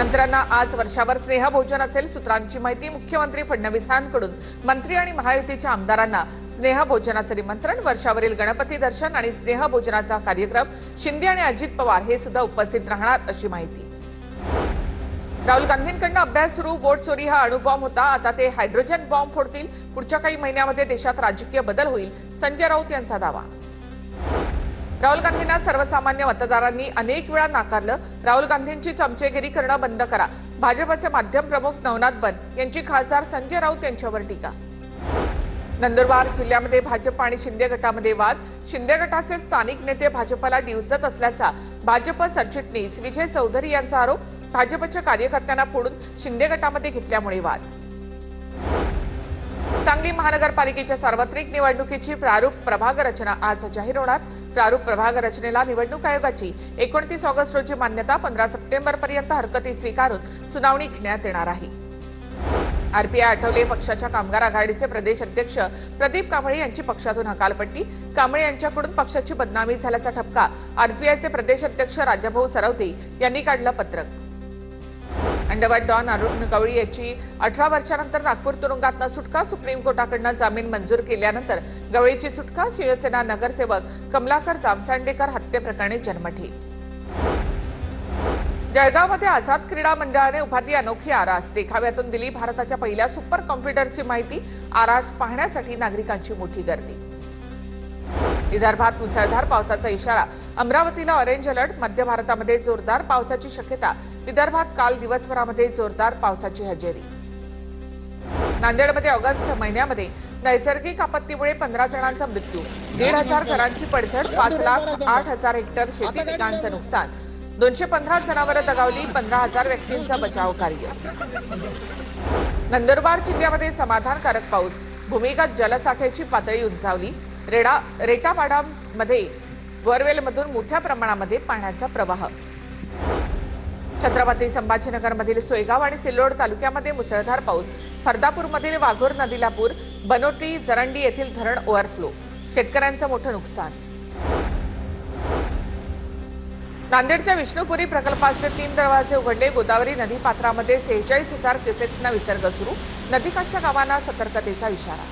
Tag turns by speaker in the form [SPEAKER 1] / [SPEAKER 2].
[SPEAKER 1] मंत्र्यांना आज वर्षावर स्नेहभोजन असेल। सूत्रांची माहिती, मुख्यमंत्री फडणवीसांकडून मंत्री आणि महायुतीच्या आमदारांना स्नेहभोजनाचे निमंत्रण। वर्षावरील गणपती दर्शन आणि स्नेहभोजनाचा कार्यक्रम। शिंदे आणि अजित पवार हे सुद्धा उपस्थित राहणार अशी माहिती। राहुल गांधींकडून अभ्यास सुरू। वोट चोरी हा अणुबॉम्ब होता, आता ते हायड्रोजन बॉम्ब फोडतील। पुढच्या काही महिन्यामध्ये देशात राजकीय बदल होईल, संजय राऊत यांचा दावा। राहुल गांधींना सर्वसामान्य मतदारांनी अनेक वेळा नाकारलं। राहुल गांधींची चमचेगिरी करणं बंद करा। भाजपचे माध्यम प्रमुख नवनाथ बन यांची खासदार संजय राऊत यांच्यावर टीका। नंदुरबार जिल्ह्यामध्ये भाजप आणि शिंदे गटामध्ये वाद। शिंदे गटाचे स्थानिक नेते भाजपला डिवचत असल्याचा भाजप सरचिटणीस विजय चौधरी यांचा आरोप। भाजपच्या कार्यकर्त्यांना फोडून शिंदे गटामध्ये घेतल्यामुळे वाद। सांगली महानगरपालिकेच्या सार्वत्रिक निवडणुकीची प्रारूप प्रभाग रचना आज जाहीर होणार। प्रारूप प्रभाग रचनेला निवडणूक आयोगाची 29 ऑगस्ट रोजी मान्यता। 15 सप्टेंबरपर्यंत हरकती स्वीकारून सुनावणी घेण्यात येणार आहे। आरपीआय आठवले पक्षाच्या कामगार आघाडीचे प्रदेश अध्यक्ष प्रदीप कांबळे यांची पक्षातून हकालपट्टी। कांबळे यांच्याकडून पक्षाची बदनामी झाल्याचा ठपका आरपीआयचे प्रदेश अध्यक्ष राजाभाऊ सरवते यांनी काढलं पत्रक। अंडरवर्ल्ड डॉन अरुण गवळी याची 18 वर्षांनंतर नागपूर तुरुंगातून सुटका। सुप्रीम कोर्टाकडून जामीन मंजूर केल्यानंतर गवळीची सुटका। शिवसेना नगरसेवक कमलाकर जामसांडेकर हत्येप्रकरणी जन्मठेप। जळगावमध्ये आझाद क्रीडा मंडळाने उभारली अनोखी आरास। देखाव्यातून दिली भारताच्या पहिल्या सुपर कॉम्प्युटरची माहिती। आरास पाहण्यासाठी नागरिकांची मोठी गर्दी। विदर्भात मुसळधार पावसाचा इशारा। अमरावतीला ऑरेंज अलर्ट। मध्य भारतामध्ये जोरदार पावसाची शक्यता। विदर्भात काल दिवसभरामध्ये जोरदार पावसाची हजेरी। नांदेडमध्ये ऑगस्ट महिन्यामध्ये नैसर्गिक आपत्तीमुळे 15 जणांचा मृत्यू। 1,500 घरांची पडझड। 5,08,000 हेक्टर शेती पिकांचं नुकसान। 215 जनावरं दगावली। 15,000 व्यक्तींचं बचाव कार्य। नंदुरबार जिल्ह्यामध्ये समाधानकारक पाऊस। भूमिगत जलसाठ्याची पातळी उंचावली। रेटापाडामध्ये बोरवेलमधून मोठ्या प्रमाणामध्ये पाण्याचा प्रवाह। छत्रपती संभाजीनगरमधील सोयगाव आणि सिल्लोड तालुक्यामध्ये मुसळधार पाऊस। फरदापूरमधील वाघोर नदीला पूर। बनोटी जरंडी येथील धरण ओव्हरफ्लो। शेतकऱ्यांचं मोठं नुकसान। नांदेडच्या विष्णुपुरी प्रकल्पाचे 3 दरवाजे उघडले। गोदावरी नदीपात्रामध्ये 46,000 क्युसेक्सना विसर्ग सुरू। नदीकाठच्या गावांना सतर्कतेचा इशारा।